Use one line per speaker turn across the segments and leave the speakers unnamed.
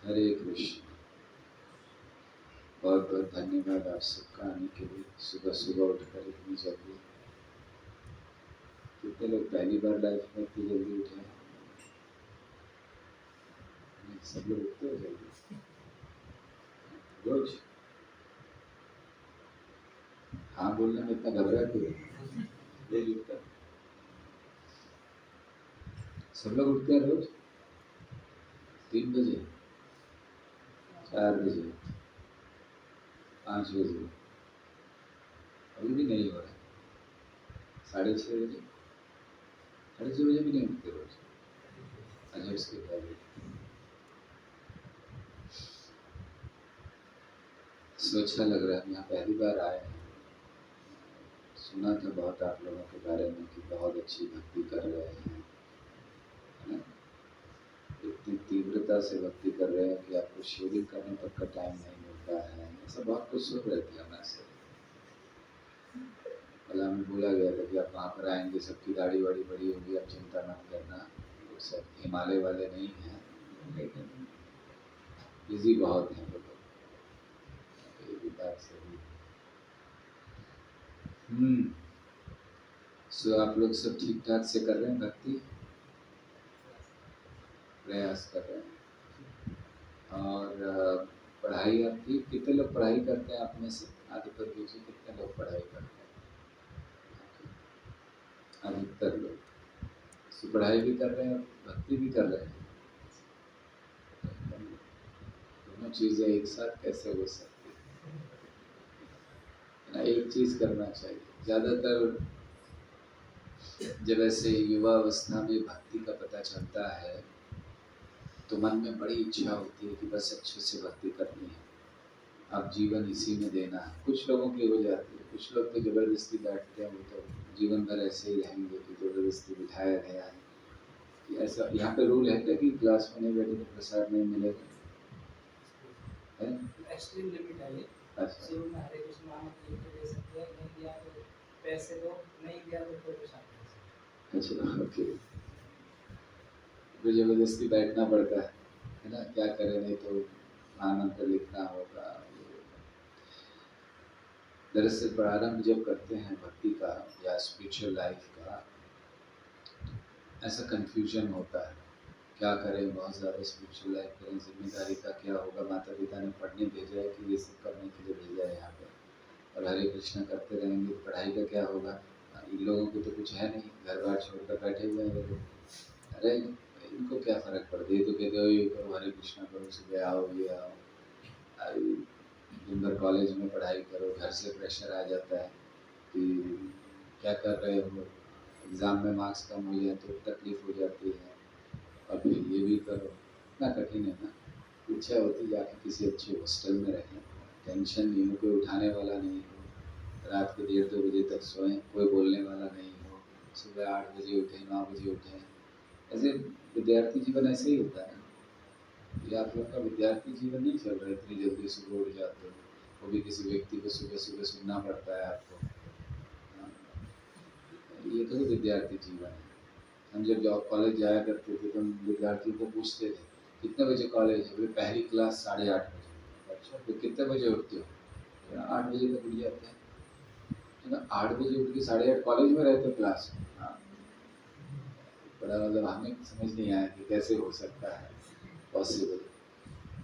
हरे कृष्ण। बहुत बहुत धन्यवाद आप सबका आने के लिए। सुबह सुबह उठकर इतनी जल्दी, कितने लोग पहली बार लाइफ में इतनी जल्दी उठे हैं? सब लोग उठते हो जल्दी रोज? हाँ बोलने में इतना घबरा क्यों? रोज उठता है? सब लोग उठते हैं रोज? 3 बजे, 4 बजे, 5 बजे? अभी भी नहीं हो रहा? 6:30 बजे? 6:30 बजे भी नहीं उठते रोज? अच्छा, उसके पहले सो अच्छा लग रहा है। यहाँ पहली बार आए हैं। सुना था बहुत आप लोगों के बारे में कि बहुत अच्छी भक्ति कर रहे हैं, है ना? इतनी तीव्रता से भक्ति कर रहे हैं कि आपको शेविंग करने तक का टाइम नहीं मिलता है। ऐसा बहुत कुछ सुन रहे थे हमें से। कल हमें बोला गया था कि आप वहाँ पर आएंगे, सबकी दाढ़ी वाड़ी बड़ी होगी, आप चिंता मत करना। वो सब हिमालय वाले नहीं हैं, लेकिन बिजी बहुत हैं वो लोग। ये भी बात सही है। सो आप लोग सब ठीक ठाक से कर रहे हैं भक्ति, प्रयास कर रहे हैं। और पढ़ाई आपकी, कितने लोग पढ़ाई करते हैं आप में से? आगे पर कीजिए, कितने लोग पढ़ाई करते हैं? अधिकतर लोग सो पढ़ाई भी कर रहे हैं, भक्ति भी कर रहे हैं। दोनों चीज़ें एक साथ कैसे हो सकती है? एक चीज़ करना चाहिए। ज़्यादातर जब ऐसे युवा अवस्था में भक्ति का पता चलता है तो मन में बड़ी इच्छा होती है कि बस अच्छे से भक्ति करनी है, अब जीवन इसी में देना है। कुछ लोगों की हो जाती है, कुछ लोग तो ज़बरदस्ती बैठते हैं, वो तो जीवन भर ऐसे ही रहेंगे कि ज़बरदस्ती बिठाया गया है कि ऐसा। यहाँ पे रूल है क्या कि क्लास में नहीं बैठे तो प्रसाद नहीं मिलेगा? है
एक्सट्रीम लिमिट है ये।
अच्छा,
शुरू में हरे कृष्ण नामक लिख के दे सकते हैं, नहीं दिया तो पैसे दो, नहीं दिया तो कोई प्रसाद।
अच्छा, ओके। फिर ज़बरदस्ती बैठना पड़ता है ना? क्या करें, नहीं तो महामंत्र लिखना होगा। दरअसल प्रारंभ जब करते हैं भक्ति का या स्पिरिचुअल लाइफ का, ऐसा कन्फ्यूजन होता है, क्या करें, बहुत ज़्यादा स्पिरिचुअल लाइफ करें, जिम्मेदारी का क्या होगा? माता पिता ने पढ़ने भेजा है कि ये सब करने के लिए भेजा है यहाँ पर, और हरे कृष्ण करते रहेंगे तो पढ़ाई का क्या होगा? इन लोगों को तो कुछ है नहीं, घर बार छोड़कर बैठे हुए हैं ये लोग। अरे इनको क्या फ़र्क पड़ता है? ये तो कहते हो ये करो, हरे कृष्णा करो, सुबह आओ, ये आओ। अरे दिन भर कॉलेज में पढ़ाई करो, घर से प्रेशर आ जाता है कि क्या कर रहे हो, एग्ज़ाम में मार्क्स कम हो जाए तो तकलीफ़ हो जाती है, और फिर ये भी करो। इतना कठिन है ना। इच्छा होती है जाके किसी अच्छे हॉस्टल में रहें, टेंशन नहीं हो, कोई उठाने वाला नहीं हो, रात को 1:30-2 बजे तक सोएं, कोई बोलने वाला नहीं हो, सुबह 8 बजे उठें, 9 बजे उठें। ऐसे विद्यार्थी जीवन ऐसे ही होता है। ये आप लोग का विद्यार्थी जीवन नहीं चल रहा है, इतनी जल्दी सुबह उठ जाते हो, वो भी किसी व्यक्ति को सुबह सुबह सुनना पड़ता है आपको। हाँ, ये तो विद्यार्थी जीवन है। हम जब जॉब कॉलेज जाया करते थे तो हम विद्यार्थियों को पूछते थे कितने बजे कॉलेज है? बोले पहली क्लास 8:30 बजे। अच्छा, तो कितने बजे उठते हो? 8 बजे तक उठ जाते हैं। तो ना 8 बजे उठ के 8:30 कॉलेज में रहते हो क्लास में? हाँ। बड़ा मतलब हमें समझ नहीं आया कि कैसे हो सकता है पॉसिबल।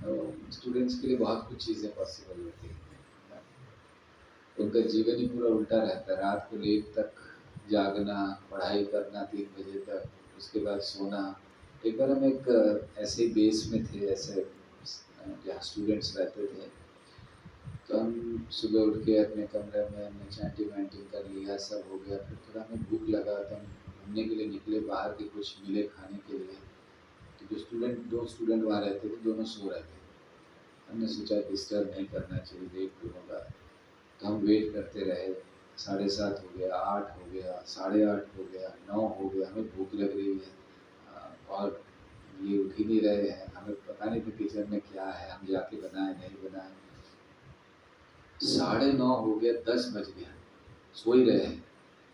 तो स्टूडेंट्स के लिए बहुत कुछ चीज़ें पॉसिबल होती हैं। उनका जीवन ही पूरा उल्टा रहता है, रात को लेट तक जागना, पढ़ाई करना 3 बजे तक, उसके बाद सोना। एक बार हम एक ऐसे ही बेस में थे, ऐसे जहाँ स्टूडेंट्स रहते थे, तो हम सुबह उठ के अपने कमरे में हमने चैंटिंग वैंटिंग कर लिया, सब हो गया। फिर थोड़ा हमें भूख लगा तो हम घूमने के लिए निकले बाहर, के कुछ मिले खाने के लिए। तो जो स्टूडेंट, 2 स्टूडेंट वहाँ रहते थे, दोनों सो रहे थे। हमने सोचा डिस्टर्ब नहीं करना चाहिए, लेट भी होगा, तो हम वेट करते रहे। 7:30 हो गया, 8 हो गया, 8:30 हो गया, 9 हो गया, हमें भूख लग रही है। और ये उठ ही नहीं रहे हैं, हमें पता नहीं था किचन में क्या है, हम जाके बनाए नहीं बनाए। 9:30 हो गया, 10 बज गया, सो ही रहे हैं।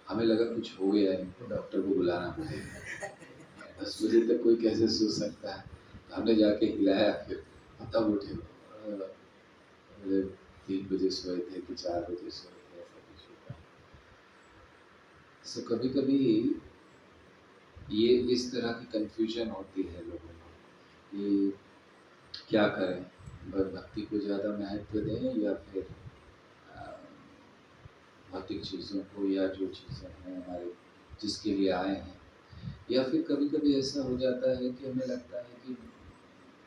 हमें लगा कुछ हो गया है, इनको डॉक्टर को बुलाना पड़ेगा। 10 बजे तक कोई कैसे सो सकता है? तो हमने जाके हिलाया, फिर तब उठे हो मतलब 3 बजे सोए थे कि 4 बजे सोए थे, ऐसा कुछ होता है। सो कभी कभी ये इस तरह की कंफ्यूजन होती है लोगों को कि क्या करें, भक्ति को ज़्यादा महत्व दें या फिर अ, भौतिक चीज़ों को, या जो चीज़ें हैं हमारे जिसके लिए आए हैं। या फिर कभी कभी ऐसा हो जाता है कि हमें लगता है कि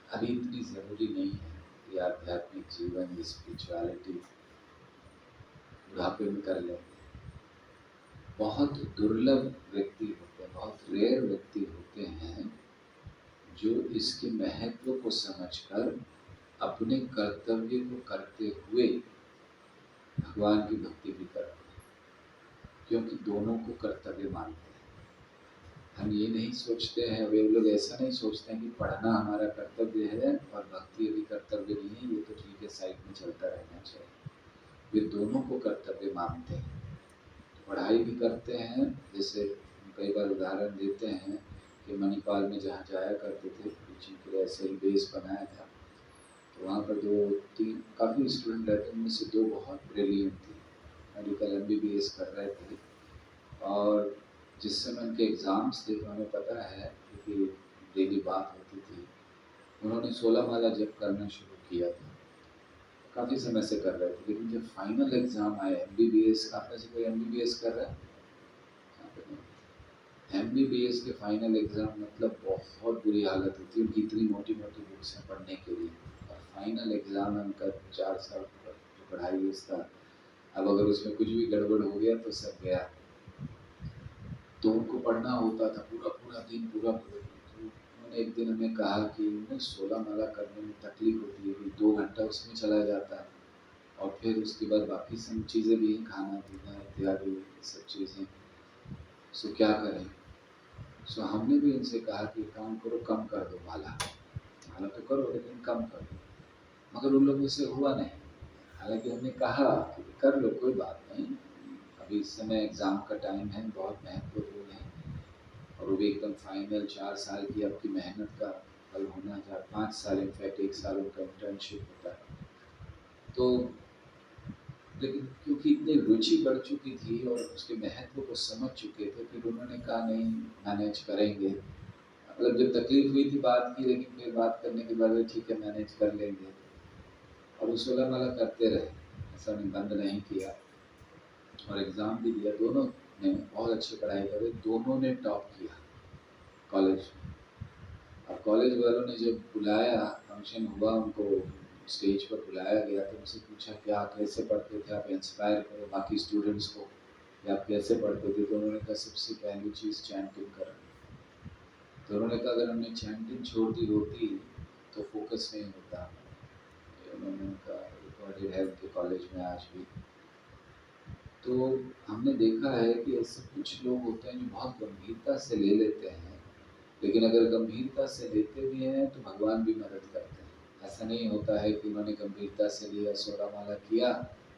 अभी इतनी ज़रूरी नहीं है ये आध्यात्मिक जीवन, ये स्पिरिचुअलिटी बुढ़ापे में कर लेंगे। बहुत दुर्लभ व्यक्ति होते हैं, बहुत रेयर व्यक्ति होते हैं जो इसके महत्व को समझकर अपने कर्तव्य को करते हुए भगवान की भक्ति भी करते हैं, क्योंकि दोनों को कर्तव्य मानते हैं। हम ये नहीं सोचते हैं, वे लोग ऐसा नहीं सोचते हैं कि पढ़ना हमारा कर्तव्य है और भक्ति अभी कर्तव्य नहीं है, ये तो ठीक है, साइड में चलता रहना चाहिए। वे दोनों को कर्तव्य मानते हैं, तो पढ़ाई भी करते हैं। जैसे कई बार उदाहरण देते हैं कि मणिपाल में जहाँ जाया करते थे टीचिंग के लिए, ऐसे ही बेस बनाया था, तो वहाँ पर 2-3 काफ़ी स्टूडेंट रहते, उनमें से 2 बहुत ब्रिलियंट थे, मेडिकल MBBS कर रहे थे। और जिस समय उनके एग्ज़ाम्स थे तो हमें पता है, क्योंकि डेली बात होती थी, उन्होंने 16 माला जप करना शुरू किया था। काफ़ी समय से कर रहे थे, लेकिन जब फाइनल एग्ज़ाम आए MBBS, आप में से कोई MBBS कर रहा है? MBBS के फाइनल एग्ज़ाम मतलब बहुत बुरी हालत होती है, उनकी इतनी मोटी-मोटी बुक्स हैं पढ़ने के लिए, और फाइनल एग्ज़ाम है उनका 4 साल का जो पढ़ाई है उसका। अब अगर उसमें कुछ भी गड़बड़ हो गया तो सब गया। तो उनको पढ़ना होता था पूरा-पूरा दिन, पूरा-पूरा दिन। तो उन्होंने एक दिन हमें कहा कि उन्हें 16 माला करने में तकलीफ़ होती है कि 2 घंटा उसमें चला जाता है, और फिर उसके बाद बाकी सब चीज़ें भी हैं, खाना-पीना इत्यादि सब चीज़ें। सो क्या करें? सो हमने भी उनसे कहा कि काम करो, कम कर दो माला, माला तो करो लेकिन कम कर दो, मगर उन लोगों से हुआ नहीं। हालांकि हमने कहा कि कर लो, कोई बात नहीं, अभी इस समय एग्ज़ाम का टाइम है, बहुत महत्वपूर्ण है, और वो भी एकदम फाइनल 4 साल की आपकी मेहनत का फल होना, 4-5 साल, इनफैक्ट 1 साल उनका इंटर्नशिप होता है। तो लेकिन क्योंकि इतनी रुचि बढ़ चुकी थी और उसके महत्व को समझ चुके थे, फिर उन्होंने कहा नहीं, मैनेज करेंगे। मतलब जब तकलीफ हुई थी बात की, लेकिन फिर बात करने के बाद ठीक है मैनेज कर लेंगे, और वो 16 माला करते रहे, ऐसा नहीं, बंद नहीं किया, और एग्ज़ाम भी दिया। दोनों ने बहुत अच्छी पढ़ाई करे, दोनों ने टॉप किया कॉलेज में। और कॉलेज वालों ने जब बुलाया, फंक्शन हुआ, उनको स्टेज पर बुलाया गया, तो उनसे पूछा कि आप कैसे पढ़ते थे, आप इंस्पायर करो बाकी स्टूडेंट्स को कि आप कैसे पढ़ते थे। तो उन्होंने कहा सबसे पहली चीज़ चैंटिंग करना। तो उन्होंने कहा अगर हमने चैंटिंग छोड़ दी होती तो फोकस नहीं होता। उन्होंने कहा रिकॉर्डेड है उनके कॉलेज में आज भी। तो हमने देखा है कि ऐसे कुछ लोग होते हैं जो बहुत गंभीरता से ले लेते हैं, लेकिन अगर गंभीरता से लेते भी हैं तो भगवान भी मदद करते हैं। ऐसा नहीं होता है कि उन्होंने गंभीरता से लिया, 16 माला किया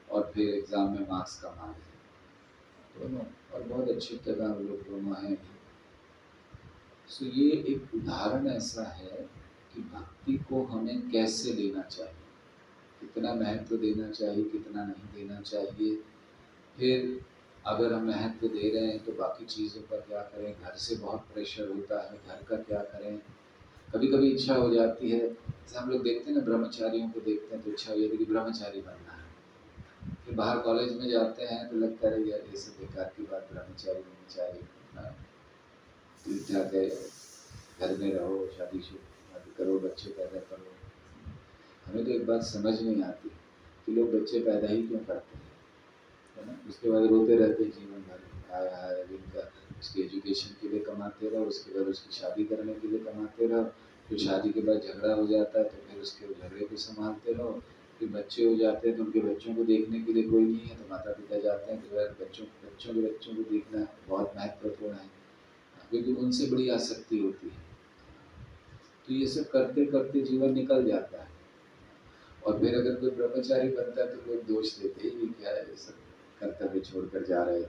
और फिर एग्ज़ाम में मार्क्स कम आ गए। दोनों, और बहुत अच्छी तरह वो लोग दोनों हैं भी। सो ये एक उदाहरण ऐसा है कि भक्ति को हमें कैसे लेना चाहिए, कितना महत्व देना चाहिए, कितना नहीं देना चाहिए। फिर अगर हम महत्व दे रहे हैं तो बाकी चीज़ों का क्या करें, घर से बहुत प्रेशर होता है, घर का क्या करें। कभी कभी इच्छा हो जाती है, जैसे हम लोग देखते हैं ना, ब्रह्मचारियों को देखते हैं तो इच्छा हो जाती है कि ब्रह्मचारी बनना है। फिर बाहर कॉलेज में जाते हैं तो लगता है यार ये सब बेकार की बात, ब्रह्मचारी ब्रह्मचारी, ठीक ठाक है, घर में रहो, शादी करो, बच्चे पैदा करो। हमें तो एक बात समझ नहीं आती कि लोग बच्चे पैदा ही क्यों करते हैं, है ना। उसके बाद रोते रहते हैं जीवन भर, हाय हाय, अब इनका उसकी एजुकेशन के लिए कमाते रहो, उसके बाद उसकी शादी करने के लिए कमाते रहो, फिर शादी के बाद झगड़ा हो जाता है तो फिर उसके झगड़े को संभालते रहो, फिर बच्चे हो जाते हैं तो उनके बच्चों को देखने के लिए कोई नहीं है तो माता पिता जाते हैं, फिर बच्चों को देखना बहुत महत्वपूर्ण है, क्योंकि उनसे बड़ी आसक्ति होती है। तो ये सब करते करते जीवन निकल जाता है, और फिर अगर कोई ब्रह्मचारी बनता है तो लोग दोष देते हैं, ये क्या है, ये सब कर्तव्य छोड़कर जा रहे हो।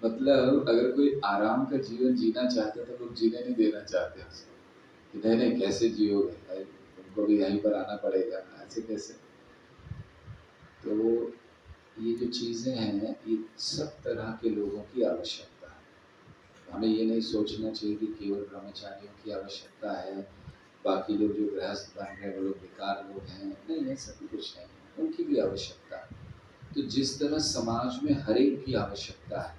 मतलब अगर कोई आराम का जीवन जीना चाहता है तो लोग जीने नहीं देना चाहते उसको, कि नहीं नहीं कैसे जियोगे भाई, उनको भी यहीं पर आना पड़ेगा, ऐसे कैसे? तो ये जो चीज़ें हैं, ये सब तरह के लोगों की आवश्यकता है। हमें ये नहीं सोचना चाहिए कि केवल ब्रह्मचारियों की आवश्यकता है, बाकी लोग जो गृहस्थ बन रहे हैं वो लोग बेकार लोग हैं, नहीं, ऐसा भी कुछ नहीं है, उनकी भी आवश्यकता है। तो जिस तरह समाज में हर एक की आवश्यकता है,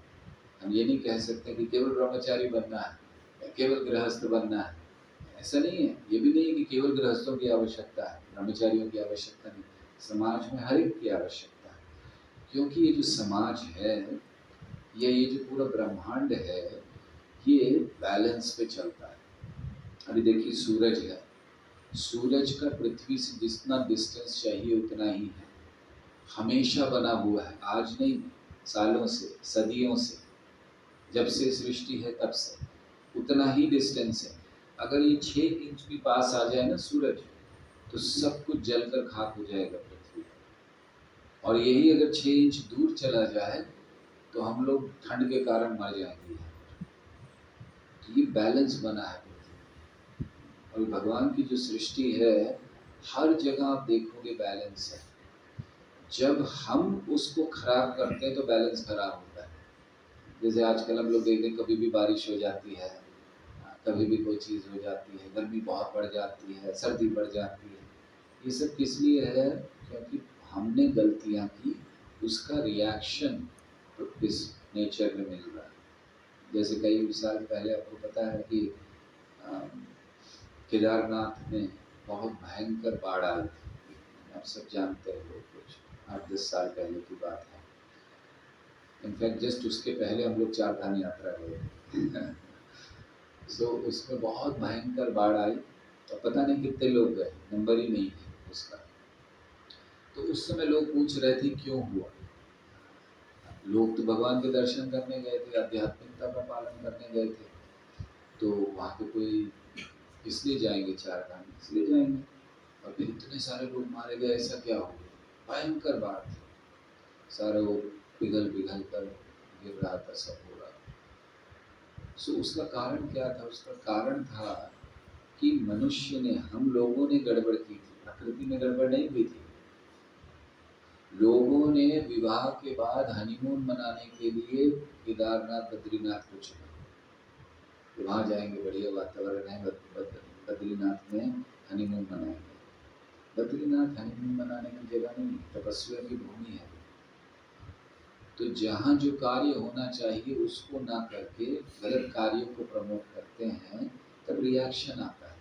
हम ये नहीं कह सकते कि केवल ब्रह्मचारी बनना है या केवल गृहस्थ बनना है, ऐसा नहीं है। ये भी नहीं है कि केवल गृहस्थों की आवश्यकता है, ब्रह्मचारियों की आवश्यकता नहीं, समाज में हर एक की आवश्यकता है। क्योंकि ये जो समाज है या ये जो पूरा ब्रह्मांड है, ये बैलेंस पे चलता है। अभी देखिए सूरज है, सूरज का पृथ्वी से जितना डिस्टेंस चाहिए उतना ही है, हमेशा बना हुआ है, आज नहीं, सालों से, सदियों से, जब से सृष्टि है तब से उतना ही डिस्टेंस है। अगर ये 6 इंच भी पास आ जाए ना सूरज, तो सब कुछ जलकर खाक हो जाएगा पृथ्वी। और यही अगर 6 इंच दूर चला जाए तो हम लोग ठंड के कारण मर जाएंगे। तो ये बैलेंस बना है पृथ्वी। और भगवान की जो सृष्टि है, हर जगह आप देखोगे बैलेंस है। जब हम उसको खराब करते हैं तो बैलेंस खराब होता है। जैसे आजकल हम लोग देखते हैं, कभी भी बारिश हो जाती है, कभी भी कोई चीज़ हो जाती है, गर्मी बहुत बढ़ जाती है, सर्दी बढ़ जाती है। ये सब किस लिए है? क्योंकि हमने गलतियाँ की, उसका रिएक्शन इस नेचर में मिल रहा है। जैसे कई साल पहले आपको पता है कि केदारनाथ में बहुत भयंकर बाढ़ आई थी, आप सब जानते हो, कुछ 8-10 साल पहले की बात है। इनफैक्ट जस्ट उसके पहले हम लोग चार धाम यात्रा गए थे। सो उसमें बहुत भयंकर बाढ़ आई, तो पता नहीं कितने लोग गए, नंबर ही नहीं है उसका। तो उस समय लोग पूछ रहे थे क्यों हुआ। लोग तो भगवान के दर्शन करने गए थे, आध्यात्मिकता का पालन करने गए थे, तो वहाँ पे कोई इसलिए जाएंगे चार धाम, इसलिए जाएंगे, और फिर इतने सारे लोग मारे गए, ऐसा क्या हो गया? भयंकर बात थी, सारा वो पिघल पिघल कर गिर रहा था, सब हो रहा था। सो उसका कारण क्या था? उसका कारण था कि मनुष्य ने, हम लोगों ने गड़बड़ की थी, प्रकृति में गड़बड़ नहीं हुई थी। लोगों ने विवाह के बाद हनीमून मनाने के लिए केदारनाथ बद्रीनाथ को चुना, वहाँ जाएंगे, बढ़िया वातावरण है, बद्रीनाथ में हनीमून मनाएंगे। बद्रीनाथ हनीमून मनाने की जगह नहीं, तपस्या की भूमि है। तो जहाँ जो कार्य होना चाहिए उसको ना करके गलत कार्यों को प्रमोट करते हैं, तब रिएक्शन आता है।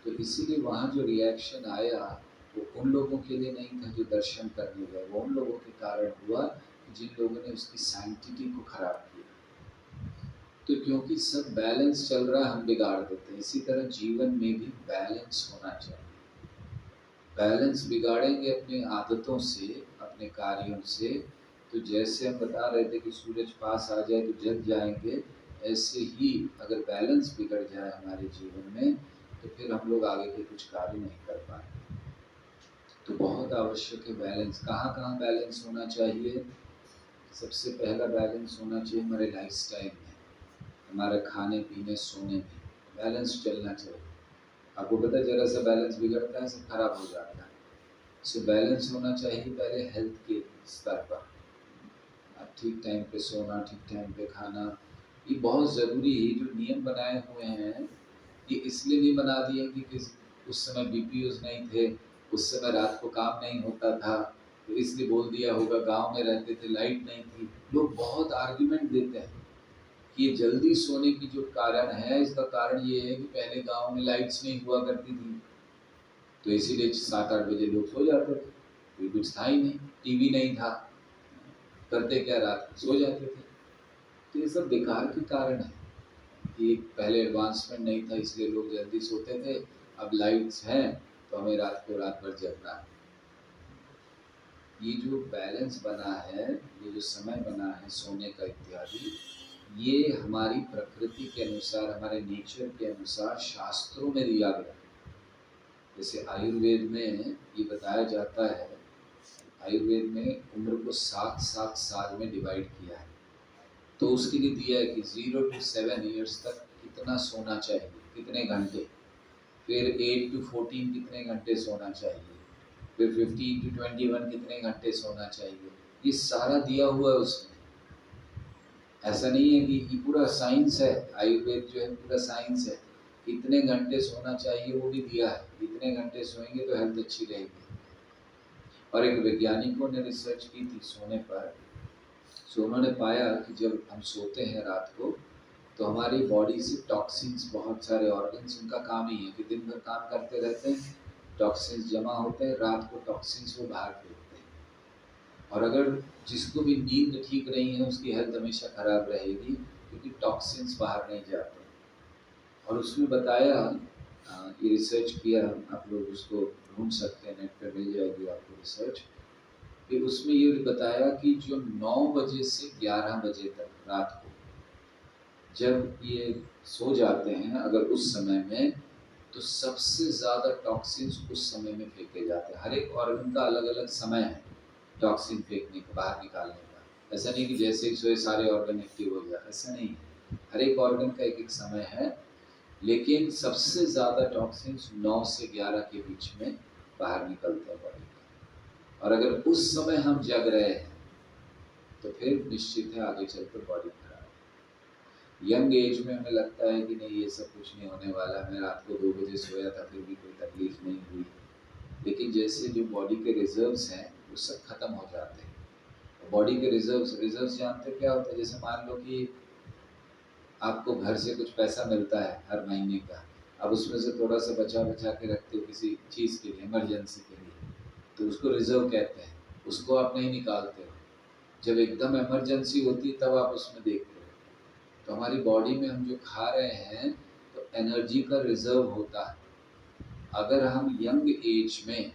तो इसीलिए वहाँ जो रिएक्शन आया वो उन लोगों के लिए नहीं था जो दर्शन करने गए, वो उन लोगों के कारण हुआ जिन लोगों ने उसकी सैंक्टिटी को खराब किया। तो क्योंकि सब बैलेंस चल रहा है, हम बिगाड़ देते हैं। इसी तरह जीवन में भी बैलेंस होना चाहिए। बैलेंस बिगाड़ेंगे अपनी आदतों से, अपने कार्यों से, तो जैसे हम बता रहे थे कि सूरज पास आ जाए तो जग जाएंगे, ऐसे ही अगर बैलेंस बिगड़ जाए हमारे जीवन में तो फिर हम लोग आगे के कुछ कार्य नहीं कर पाएंगे। तो बहुत आवश्यक है बैलेंस। कहाँ कहाँ बैलेंस होना चाहिए? सबसे पहला बैलेंस होना चाहिए हमारे लाइफस्टाइल में, हमारे खाने पीने सोने में बैलेंस चलना चाहिए। आपको पता है जरा सा बैलेंस बिगड़ता है सब खराब हो जाता है। सो बैलेंस होना चाहिए पहले हेल्थ के स्तर पर, आप ठीक टाइम पे सोना, ठीक टाइम पे खाना, ये बहुत ज़रूरी है। जो नियम बनाए हुए हैं ये इसलिए नहीं बना दिए कि उस समय बीपीओज नहीं थे, उस समय रात को काम नहीं होता था, तो इसलिए बोल दिया होगा। गांव में रहते थे, लाइट नहीं थी, लोग बहुत आर्ग्यूमेंट देते हैं कि ये जल्दी सोने की जो कारण है, इसका कारण ये है कि पहले गांव में लाइट्स नहीं हुआ करती थी, तो इसीलिए 7-8 बजे लोग सो जाते थे, कोई कुछ था ही नहीं, टीवी नहीं था, करते क्या, रात को सो जाते थे। तो ये सब बेकार के कारण है कि पहले एडवांसमेंट नहीं था इसलिए लोग जल्दी सोते थे, अब लाइट्स हैं तो हमें रात को रात भर जगना है। ये जो बैलेंस बना है, ये जो समय बना है सोने का इत्यादि, ये हमारी प्रकृति के अनुसार, हमारे नेचर के अनुसार शास्त्रों में दिया गया। जैसे आयुर्वेद में ये बताया जाता है, आयुर्वेद में उम्र को 7-7 साल में डिवाइड किया है। तो उसके लिए दिया है कि 0 to 7 ईयर्स तक कितना सोना चाहिए, कितने घंटे। फिर 8 to 14 कितने घंटे सोना चाहिए, फिर 15 to 21 कितने घंटे सोना चाहिए, ये सारा दिया हुआ है उसमें। ऐसा नहीं है कि ये पूरा साइंस है, आयुर्वेद जो है पूरा साइंस है। इतने घंटे सोना चाहिए वो भी दिया है, इतने घंटे सोएंगे तो हेल्थ अच्छी रहेगी। और एक वैज्ञानिकों ने रिसर्च की थी सोने पर, सो उन्होंने पाया कि जब हम सोते हैं रात को तो हमारी बॉडी से टॉक्सिन्स, बहुत सारे ऑर्गन्स, उनका काम ही है कि दिन भर काम करते रहते हैं, टॉक्सिन्स जमा होते हैं, रात को टॉक्सिन्स वो बाहर फेंकते हैं। और अगर जिसको भी नींद ठीक नहीं है उसकी हेल्थ हमेशा खराब रहेगी, क्योंकि टॉक्सिन्स बाहर नहीं जाते। और उसमें बताया, ये रिसर्च किया, आप लोग उसको ढूंढ सकते हैं, नेट पर मिल जाएगी आपको रिसर्च। फिर उसमें ये बताया कि जो 9 बजे से 11 बजे तक रात को जब ये सो जाते हैं, अगर उस समय में, तो सबसे ज़्यादा टॉक्सिन्स उस समय में फेंके जाते हैं। हर एक ऑर्गन का अलग अलग समय है टॉक्सिन फेंकने का, बाहर निकालने का। ऐसा नहीं कि जैसे ही सोए सारे ऑर्गन एक्टिव हो जाए, ऐसा नहीं है। हर एक ऑर्गन का एक एक समय है, लेकिन सबसे ज़्यादा टॉक्सिन्स 9 से 11 के बीच में बाहर निकलते हैं बॉडी का। और अगर उस समय हम जग रहे हैं तो फिर निश्चित है आगे चलकर बॉडी खराब। यंग एज में हमें लगता है कि नहीं ये सब कुछ नहीं होने वाला, मैं रात को 2 बजे सोया था फिर भी कोई तकलीफ नहीं हुई, लेकिन जैसे जो बॉडी के रिजर्व्स हैं वो सब खत्म हो जाते हैं। बॉडी के रिजर्व्स जानते क्या होता है? जैसे मान लो कि आपको घर से कुछ पैसा मिलता है हर महीने का, अब उसमें से थोड़ा सा बचा बचा के रखते हो किसी चीज़ के लिए, इमरजेंसी के लिए, तो उसको रिजर्व कहते हैं। उसको आप नहीं निकालते हो, जब एकदम इमरजेंसी होती है तब आप उसमें देखते हो। तो हमारी बॉडी में हम जो खा रहे हैं तो एनर्जी का रिजर्व होता है। अगर हम यंग एज में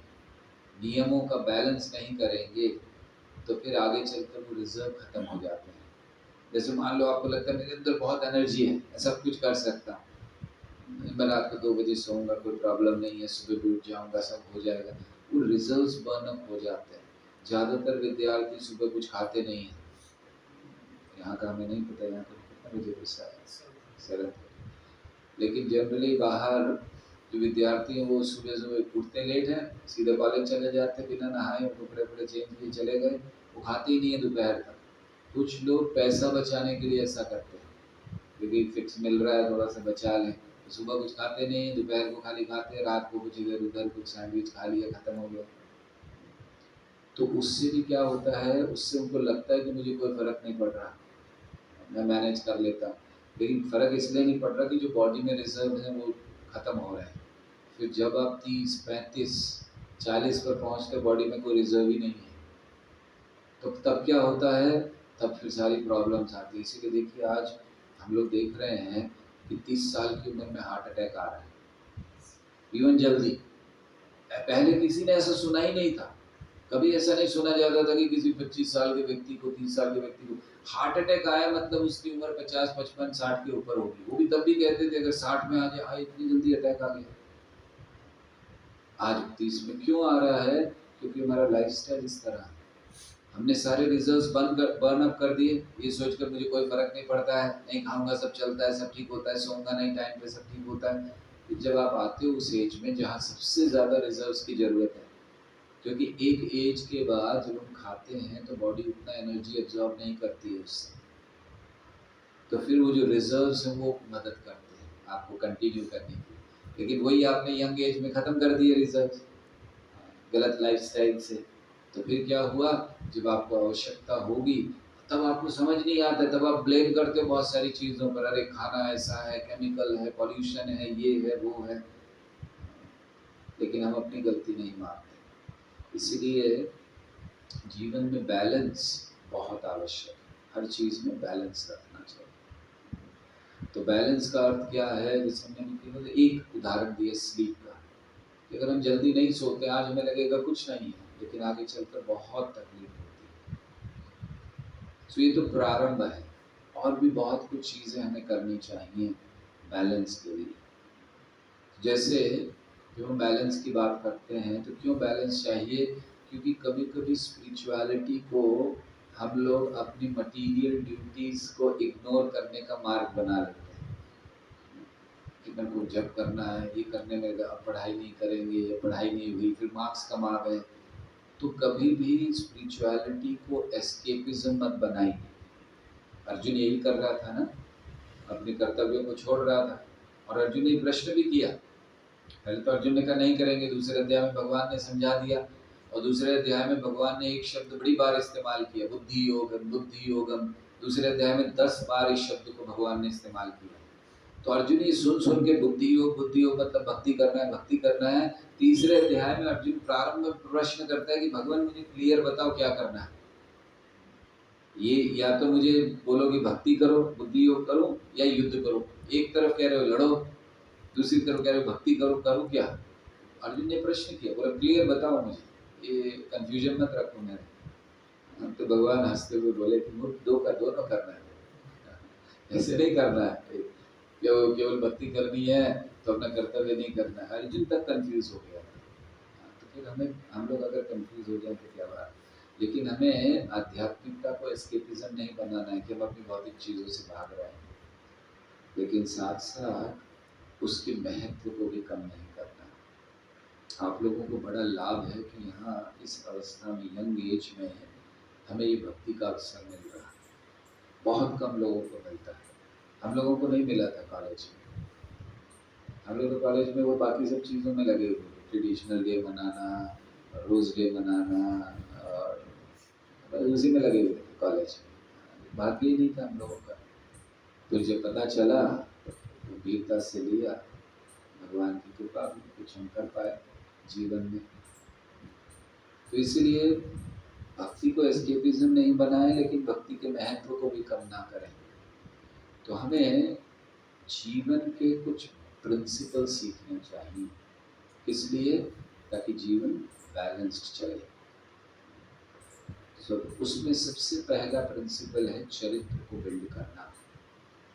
नियमों का बैलेंस नहीं करेंगे तो फिर आगे चलकर वो रिजर्व खत्म हो जाते हैं। जैसे मान लो आपको लगता है मेरे अंदर बहुत एनर्जी है, मैं सब कुछ कर सकता हूँ, मैं रात को 2 बजे सोऊंगा, कोई प्रॉब्लम नहीं है, सुबह भी उठ जाऊंगा, सब हो जाएगा। वो रिजर्व्स बर्न अप हो जाते हैं। ज़्यादातर विद्यार्थी सुबह कुछ खाते नहीं हैं, यहाँ का हमें नहीं पता, यहाँ का कितना बजे गुस्सा है, सरद, लेकिन जनरली बाहर जो विद्यार्थी हैं वो सुबह सुबह उठते लेट हैं, सीधे कॉलेज चले जाते, बिना नहाए कपड़े वपड़े चेंज किए चले गए, वो खाते ही नहीं है दोपहर तक। कुछ लोग पैसा बचाने के लिए ऐसा करते हैं, क्योंकि फिक्स मिल रहा है थोड़ा सा बचा लें, तो सुबह कुछ खाते नहीं, दोपहर को खाली खाते हैं, रात को कुछ इधर उधर कुछ सैंडविच खा लिया, खत्म हो गया। तो उससे भी क्या होता है, उससे उनको लगता है कि मुझे कोई फर्क नहीं पड़ रहा, मैं मैनेज कर लेता हूँ, लेकिन फ़र्क इसलिए नहीं पड़ रहा कि जो बॉडी में रिजर्व है वो ख़त्म हो रहे हैं। फिर जब आप 30, 35, 40 पर पहुँचते बॉडी में कोई रिजर्व ही नहीं है, तो तब क्या होता है, तब फिर सारी प्रॉब्लम्स आती है। इसीलिए देखिए आज हम लोग देख रहे हैं कि 30 साल की उम्र में हार्ट अटैक आ रहा है, इवन जल्दी। पहले किसी ने ऐसा सुना ही नहीं था, कभी ऐसा नहीं सुना जाता था कि किसी 25 साल के व्यक्ति को, 30 साल के व्यक्ति को हार्ट अटैक आया, मतलब उसकी उम्र 50, 55, 60 के ऊपर होगी। वो भी तब भी कहते थे अगर 60 में आ जाए, हाँ इतनी जल्दी अटैक आ गया। आज 30 में क्यों आ रहा है? क्योंकि हमारा लाइफस्टाइल इस तरह है। हमने सारे रिजर्व्स बर्न अप कर दिए, ये सोचकर मुझे कोई फर्क नहीं पड़ता है, नहीं खाऊंगा सब चलता है, सब ठीक होता है, सोऊंगा नहीं टाइम पे सब ठीक होता है। फिर जब आप आते हो उस एज में जहाँ सबसे ज़्यादा रिजर्व्स की ज़रूरत है, क्योंकि एक एज के बाद जब हम खाते हैं तो बॉडी उतना एनर्जी एब्जॉर्ब नहीं करती है उससे, तो फिर वो जो रिजर्व्स हैं वो मदद करते हैं आपको कंटिन्यू करने की। लेकिन वही आपने यंग एज में ख़त्म कर दिए रिजर्व्स, गलत लाइफस्टाइल से। तो फिर क्या हुआ, जब आपको आवश्यकता होगी तब आपको समझ नहीं आता, तब आप ब्लेम करते हो बहुत सारी चीज़ों पर, अरे खाना ऐसा है, केमिकल है, पॉल्यूशन है, ये है वो है, लेकिन हम अपनी गलती नहीं मानते। इसीलिए जीवन में बैलेंस बहुत आवश्यक है, हर चीज़ में बैलेंस रखना चाहिए। तो बैलेंस का अर्थ क्या है, जैसे हमने एक उदाहरण दिया स्लीप का, कि अगर हम जल्दी नहीं सोते, आज हमें लगेगा कुछ नहीं है, लेकिन आगे चलकर बहुत तकलीफ होती है। तो ये तो प्रारंभ है, और भी बहुत कुछ चीज़ें हमें करनी चाहिए बैलेंस के लिए। जैसे जब हम बैलेंस की बात करते हैं तो क्यों बैलेंस चाहिए, क्योंकि कभी कभी स्पिरिचुअलिटी को हम लोग अपनी मटीरियल ड्यूटीज़ को इग्नोर करने का मार्ग बना लेते हैं। कि मेरे को जब करना है ये करने में लगा, अब पढ़ाई नहीं करेंगे, या पढ़ाई नहीं हुई, फिर मार्क्स कम आ गए। तो कभी भी स्पिरिचुअलिटी को एस्केपिज्म मत बनाइए। अर्जुन यही कर रहा था ना, अपने कर्तव्यों को छोड़ रहा था। और अर्जुन ने एक प्रश्न भी किया। पहले तो अर्जुन ने कहा नहीं करेंगे, दूसरे अध्याय में भगवान ने समझा दिया, और दूसरे अध्याय में भगवान ने एक शब्द बड़ी बार इस्तेमाल किया, बुद्धि योगम, बुद्धि योगम। दूसरे अध्याय में 10 बार इस शब्द को भगवान ने इस्तेमाल किया। तो अर्जुन ये सुन सुन के बुद्धि योग मतलब भक्ति करना है, भक्ति करना है। तीसरे अध्याय में अर्जुन प्रारंभ में प्रश्न करता है कि भगवान मुझे क्लियर बताओ क्या करना है। ये या तो मुझे बोलो कि भक्ति करो, बुद्धि योग करो, या युद्ध करो। एक तरफ कह रहे हो लड़ो, दूसरी तरफ कह रहे हो भक्ति करो, करो क्या? अर्जुन ने प्रश्न किया, बोला क्लियर बताओ मुझे, ये कंफ्यूजन मत रखो मेरे। तो भगवान हंसते हुए बोले कि मुझे दो का दोनों करना है, ऐसे नहीं करना है केवल भक्ति करनी है तो अपना कर्तव्य नहीं करना है। अर्जुन तक कंफ्यूज हो गया। तो फिर हम लोग अगर कंफ्यूज हो जाए तो क्या बात। लेकिन हमें आध्यात्मिकता को एस्केपिज्म नहीं बनाना है कि हम अपनी भौतिक चीज़ों से भाग रहे हैं, लेकिन साथ साथ उसके महत्व को भी कम नहीं करना। आप लोगों को बड़ा लाभ है कि यहाँ इस अवस्था में, यंग एज में हमें ये भक्ति का अवसर मिल रहा है। बहुत कम लोगों को मिलता है। हम लोगों को नहीं मिला था कॉलेज में। हम लोग तो कॉलेज में वो बाकी सब चीज़ों में लगे हुए थे, ट्रेडिशनल डे मनाना, रोज़ डे मनाना, और उसी में लगे हुए थे कॉलेज में। भाग्य ही नहीं था हम लोगों का। फिर जब पता चला तो वीरता से लिया, भगवान की कृपा भी कुछ हम कर पाए जीवन में। तो इसलिए भक्ति को एस्केपिज्म नहीं बनाए, लेकिन भक्ति के महत्व को भी कम ना करें। तो हमें जीवन के कुछ प्रिंसिपल सीखने चाहिए, इसलिए ताकि जीवन बैलेंस्ड चले। तो उसमें सबसे पहला प्रिंसिपल है चरित्र को बिल्ड करना।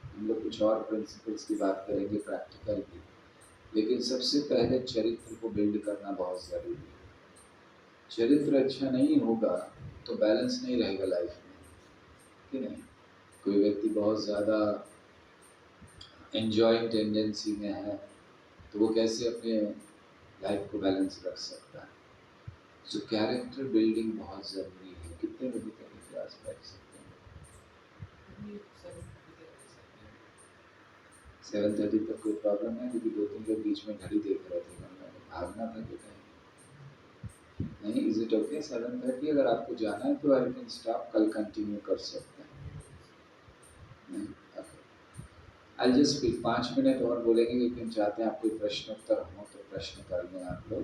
हम लोग कुछ और प्रिंसिपल्स की बात करेंगे प्रैक्टिकल भी, लेकिन सबसे पहले चरित्र को बिल्ड करना बहुत ज़रूरी है। चरित्र अच्छा नहीं होगा तो बैलेंस नहीं रहेगा लाइफ में, कि नहीं? कोई व्यक्ति बहुत ज़्यादा एंजॉइंग टेंडेंसी में है तो वो कैसे अपने लाइफ को बैलेंस रख सकता है? सो कैरेक्टर बिल्डिंग बहुत ज़रूरी है। कितने बजे तक क्लास बैठ सकते हैं? 7:30 तक कोई प्रॉब्लम है? क्योंकि 2-3 लोग बीच में घड़ी देख रहे थे, भागना था कि नहीं? Is it okay 7:30? अगर आपको जाना है तो आई कैन स्टॉप, कल कंटिन्यू कर सकते हैं। आई जस्ट 5 मिनट और बोलेंगे, लेकिन चाहते हैं आप कोई प्रश्नोत्तर हो तो प्रश्न कर लें आप लोग,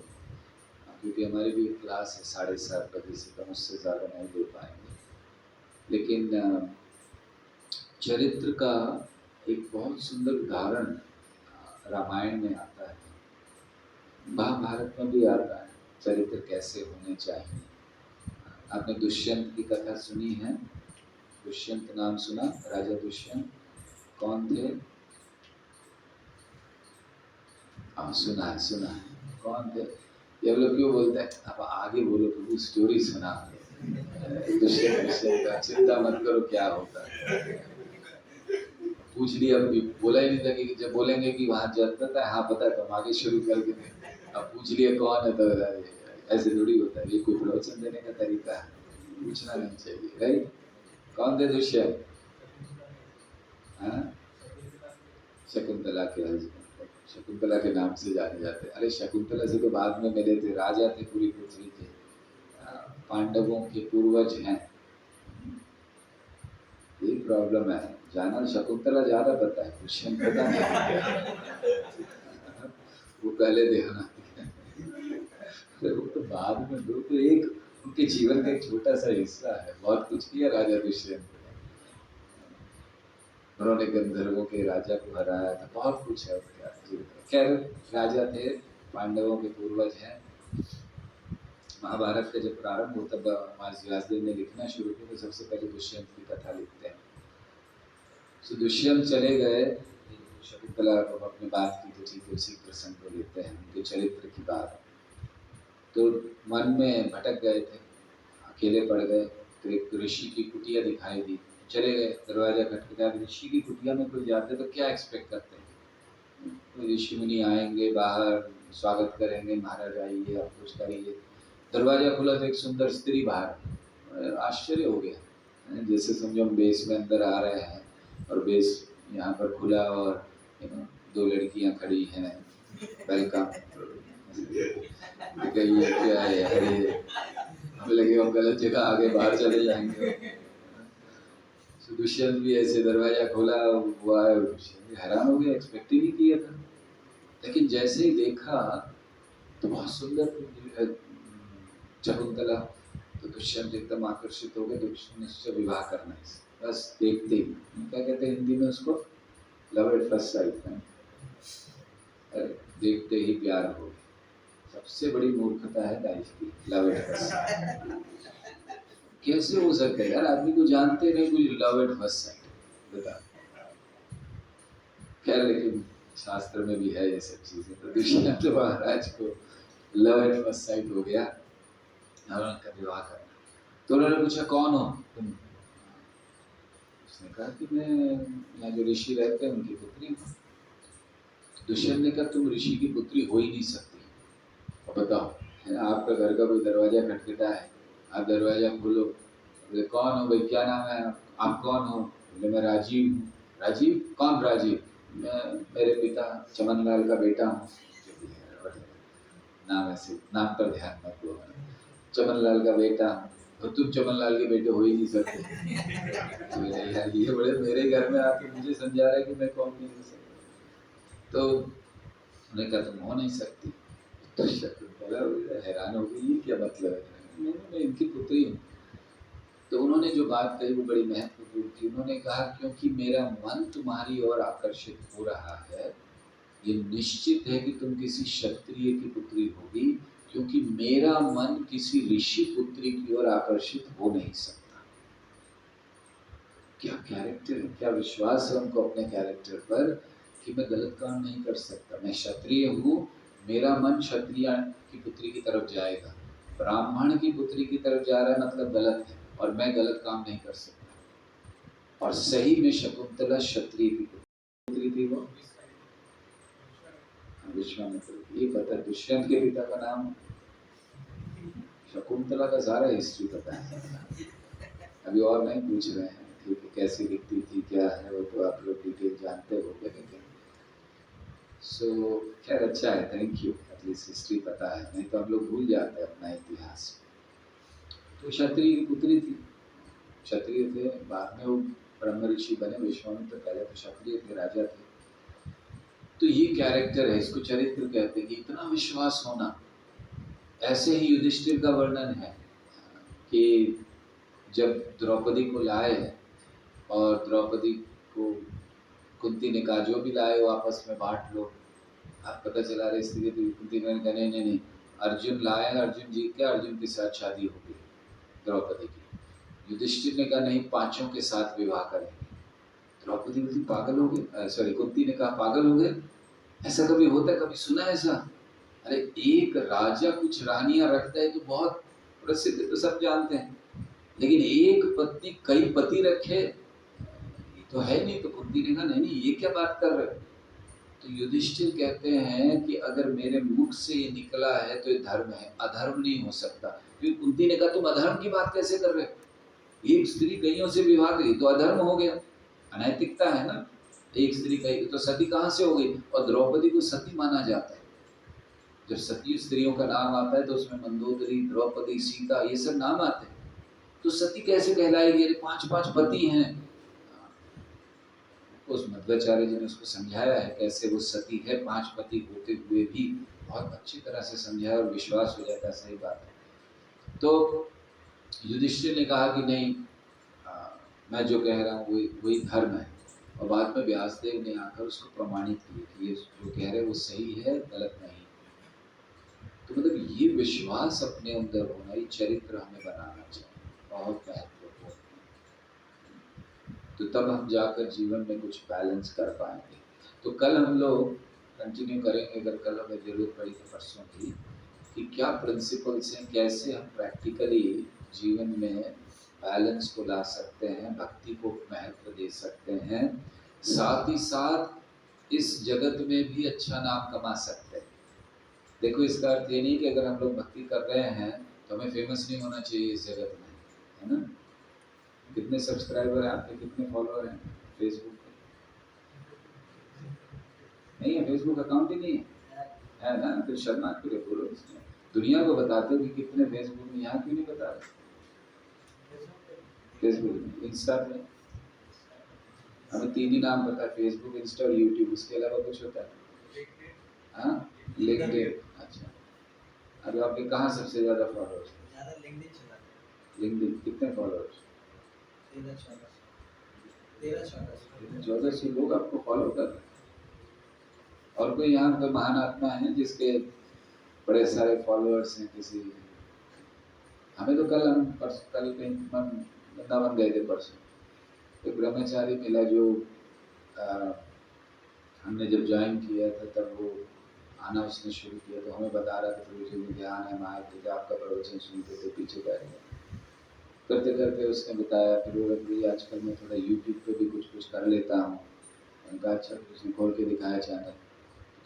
क्योंकि हमारी भी क्लास है 7:30 बजे से, तो उससे ज़्यादा नहीं दे पाएंगे। लेकिन चरित्र का एक बहुत सुंदर उदाहरण रामायण में आता है, महाभारत में भी आता है, चरित्र कैसे होने चाहिए। आपने दुष्यंत की कथा सुनी है? दुष्यंत नाम सुना? राजा दुष्यंत कौन थे? हाँ सुना है। कौन थे? ये लोग क्यों बोलते हैं? अब आगे बोलो प्रभु, स्टोरी सुना। दुष्यंत का चिंता मत करो क्या होता है। पूछ लिया, बोला ही नहीं था कि जब बोलेंगे कि वहाँ जाता था, हाँ पता है, तो हम आगे शुरू कर देते। अब पूछ लिया कौन है तो ऐसे थोड़ी होता है। ये कोई प्रवचन देने का तरीका है? पूछना नहीं चाहिए, राइट? कौन थे दुष्यंत? हाँ, शकुंतला के हस्बैंड, शकुंतला के नाम से जाने जाते। अरे शकुंतला से तो बाद में मिले थे, राजा थे पूरी पृथ्वी के, पांडवों के पूर्वज हैं। यही प्रॉब्लम है, जाना शकुंतला ज्यादा पता है, दुष्यंत पता नहीं। वो पहले देखना, वो तो बाद में, वो तो एक उनके जीवन का एक छोटा सा हिस्सा है। बहुत कुछ किया राजा दुष्यंत, उन्होंने गंधर्वों के राजा को हराया था, बहुत कुछ है उसका। खैर राजा थे, पांडवों के पूर्वज हैं। महाभारत का जब प्रारंभ होता है, व्यासदेव ने लिखना शुरू किया तो सबसे पहले दुष्यंत की कथा लिखते हैं। तो दुष्यंत चले गए, शकुंतला को अपनी बात की तो ठीक है, उसी प्रसंग को लेते हैं, उनके चरित्र की बात। तो मन में भटक गए थे, अकेले पड़ गए, तो एक ऋषि की कुटिया दिखाई दी, चले गए, दरवाजा खटखटाया। ऋषि की कुटिया में कोई जाते तो क्या एक्सपेक्ट करते हैं? ऋषि मुनि आएंगे, बाहर स्वागत करेंगे, महाराज आइए, आप कुछ करिए। दरवाजा खुला तो एक सुंदर स्त्री बाहर। आश्चर्य हो गया, जैसे समझो हम बेस में अंदर आ रहे हैं और बेस यहाँ पर खुला और दो लड़कियां खड़ी हैं, वेलकम। ये क्या है, अरे हमें लगे हम गलत जगह आगे बाहर चले जाएंगे। तो दुष्यंत भी ऐसे दरवाजा खोला हुआ है, हैरान हो गया, एक्सपेक्ट ही नहीं किया था। लेकिन जैसे ही देखा तो बहुत सुंदर शकुंतला, तो दुष्यंत एकदम आकर्षित हो गए। दुष्यंत से विवाह करना है, बस देखते ही, क्या कहते हैं हिंदी में उसको, लव एट फर्स्ट साइट में, देखते ही प्यार हो गया। सबसे बड़ी मूर्खता है लाइफ की, लव एट फर्स्ट साइट। कैसे हो सकता है यार, आदमी को जानते नहीं, कुछ लव एट फर्स्ट साइट, बता। खैर लेकिन शास्त्र में भी है ये सब चीजें। तो दुष्यंत महाराज को लव एट फर्स्ट साइट हो गया और उनका विवाह करना। तो उन्होंने पूछा कौन हो तुम? उसने कहा कि मैं यहाँ जो ऋषि रहते हैं उनकी पुत्री हूँ। दुष्यंत ने कहा तुम ऋषि की पुत्री हो ही नहीं सकती, और बताओ है ना, आपका घर का कोई दरवाजा खटखटा है, आप दरवाजा खोलो, बोले कौन हो भाई, क्या नाम है, आप कौन हो? बोले मैं राजीव हूँ। राजीव? कौन राजीव? मैं मेरे पिता चमन लाल का बेटा हूँ। नाम ऐसे, नाम पर ध्यान मत दो, चमन लाल का बेटा हूँ। तो तुम चमन लाल के बेटे हो ही नहीं सकते। तो यार ये बड़े मेरे घर में आके मुझे समझा रहे कि मैं कौन नहीं हो सकता। तो उन्हें कहा तुम हो नहीं सकती। तो शकुंतला हैरान हो गई, ये क्या मतलब है? मैं इनकी पुत्री हूँ। तो उन्होंने जो बात कही वो बड़ी महत्वपूर्ण थी। उन्होंने कहा क्योंकि मेरा मन तुम्हारी ओर आकर्षित हो रहा है, ये निश्चित है कि तुम किसी क्षत्रिय की पुत्री होगी, क्योंकि मेरा मन किसी ऋषि पुत्री की ओर आकर्षित हो नहीं सकता। क्या कैरेक्टर है, क्या विश्वास है उनको अपने कैरेक्टर पर कि मैं गलत काम नहीं कर सकता। मैं क्षत्रिय हूँ, मेरा मन क्षत्रिय की पुत्री की तरफ जाएगा। ब्राह्मण की पुत्री की तरफ जा रहा है मतलब गलत है, और मैं गलत काम नहीं कर सकता। और सही में शकुंतला क्षत्रिय की पुत्री थी। वो विश्वामित्र, ये पता, दुष्यंत के पिता का नाम, शकुंतला का सारा हिस्ट्री पता है। अभी और नहीं पूछ रहे हैं, ठीक है, कैसी दिखती थी क्या है वो तो आप लोग डिटेल जानते हो, लेकिन सो खैर अच्छा है, थैंक यू, एटलीस्ट हिस्ट्री पता है, नहीं तो हम लोग भूल जाते हैं अपना इतिहास। तो क्षत्रिय की पुत्री थी, क्षत्रिय थे, बाद में वो ब्रह्म ऋषि बने विश्वामित्र, पहले तो क्षत्रिय थे, राजा थे। तो ये कैरेक्टर है, इसको चरित्र कहते हैं कि इतना विश्वास होना। ऐसे ही युधिष्ठिर का वर्णन है कि जब द्रौपदी को लाए और द्रौपदी को कुंती ने कहा जो भी लाए हो आपस में बांट लो, अब पता चला रही स्थिति थी, कुंती ने कहा नहीं, अर्जुन लाए, अर्जुन जीत गया, अर्जुन के साथ शादी हो गई द्रौपदी की। युधिष्ठिर ने कहा नहीं, पांचों के साथ विवाह करेंगे। द्रौपदी बोली पागल हो गए, सॉरी कुंती ने कहा पागल हो गए, ऐसा कभी होता है, कभी सुना ऐसा? अरे एक राजा कुछ रानियां रखता है तो बहुत प्रसिद्ध, तो सब जानते हैं, लेकिन एक पत्नी कई पति रखे ये तो है नहीं। तो कुंती ने कहा नहीं, ये क्या बात कर रहे हो? तो युधिष्ठिर कहते हैं कि अगर मेरे मुख से ये निकला है तो ये धर्म है, अधर्म नहीं हो सकता। क्योंकि कुंती ने कहा तुम अधर्म की बात कैसे कर रहे हो, एक स्त्री कईयों से विवाह करी तो अधर्म हो गया, अनैतिकता है ना। एक स्त्री कही तो सती कहाँ से हो गई? और द्रौपदी को सती माना जाता है। जब सती स्त्रियों का नाम आता है तो उसमें मंदोदरी, द्रौपदी, सीता, ये सब नाम आते हैं। तो सती कैसे कहलाएगी? अरे पांच पति हैं। उस मध्वाचार्य जी ने उसको समझाया है कैसे वो सती है, पांच पति होते हुए भी बहुत अच्छी तरह से समझाया और विश्वास हो जाता है, सही बात है। तो युधिष्ठिर ने कहा कि नहीं, मैं जो कह रहा हूँ वही धर्म है। और बाद में व्यासदेव ने आकर उसको प्रमाणित किया कि ये जो कह रहे हैं वो सही है, गलत नहीं। तो मतलब ये विश्वास अपने अंदर होना, ये चरित्र हमें बनाना चाहिए, बहुत महत्वपूर्ण। तो तब हम जाकर जीवन में कुछ बैलेंस कर पाएंगे। तो कल हम लोग कंटिन्यू करेंगे, अगर कल हमें जरूरत पड़ी तो परसों की, कि क्या प्रिंसिपल्स हैं, कैसे हम प्रैक्टिकली जीवन में बैलेंस को ला सकते हैं, भक्ति को महत्व दे सकते हैं, साथ ही साथ इस जगत में भी अच्छा नाम कमा सकते हैं। देखो इसका अर्थ ये नहीं कि अगर हम लोग भक्ति कर रहे हैं तो हमें फेमस नहीं होना चाहिए इस जगत में, है ना। कितने सब्सक्राइबर हैं आपके, कितने फॉलोअर हैं फेसबुक पे? नहीं है, फेसबुक अकाउंट ही नहीं है ना, फिर शर्मा क्यों रहे, बोलो इसमें। दुनिया को बताते हो कि कितने फेसबुक में, यहाँ क्यों नहीं बता रहे? फेसबुक में, इंस्टा पे हमें 3 ही नाम पता है, फेसबुक, इंस्टा और यूट्यूब, उसके अलावा कुछ होता है? हाँ, लिंक्डइन। अच्छा, अभी आपके कहाँ सबसे ज़्यादा फॉलोअर्स?
ज़्यादा लिंक्डइन चलाते
लिंक्डइन, कितने फॉलोअर्स?
हैं, 13-14
लोग आपको फॉलो कर रहे हैं। और कोई यहाँ कोई महान आत्मा है जिसके बड़े सारे फॉलोअर्स हैं किसी? हमें तो कल कहीं वृंदावन गए थे परसों, एक ब्रह्मचारी मिला जो हमने जब ज्वाइन किया था तब वो आना उसने शुरू किया, तो हमें बता रहा था प्रभु जी में ध्यान है, माया थे, आपका प्रवचन सुनते थे, पीछे बैठ गए। करते करते उसने बताया फिर वो रखी, आजकल मैं थोड़ा यूट्यूब पे भी कुछ कुछ कर लेता हूँ। उनका अच्छा, उसने खोल के दिखाया चैनल।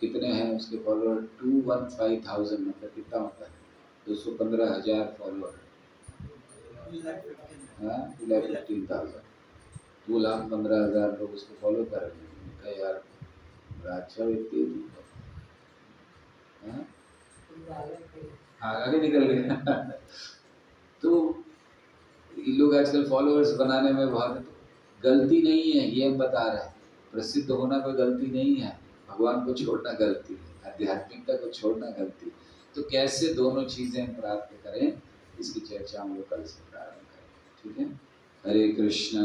कितने हैं उसके फॉलोअर? 215,000, मतलब कितना होता है? 215,000 फॉलोअर। हाँ, 2,15,000, 2,15,000 लोग उसको फॉलो कर रहे हैं। उनका यार बड़ा अच्छा व्यक्ति है। आगे निकल गया। तो ये लोग आजकल फॉलोअर्स बनाने में बहुत, गलती नहीं है ये हम बता रहे हैं, प्रसिद्ध होना कोई गलती नहीं है, भगवान को छोड़ना गलती है, आध्यात्मिकता को छोड़ना गलती है। तो कैसे दोनों चीजें हम प्राप्त करें, इसकी चर्चा हम लोग कल से प्रारंभ करें, ठीक है। हरे कृष्ण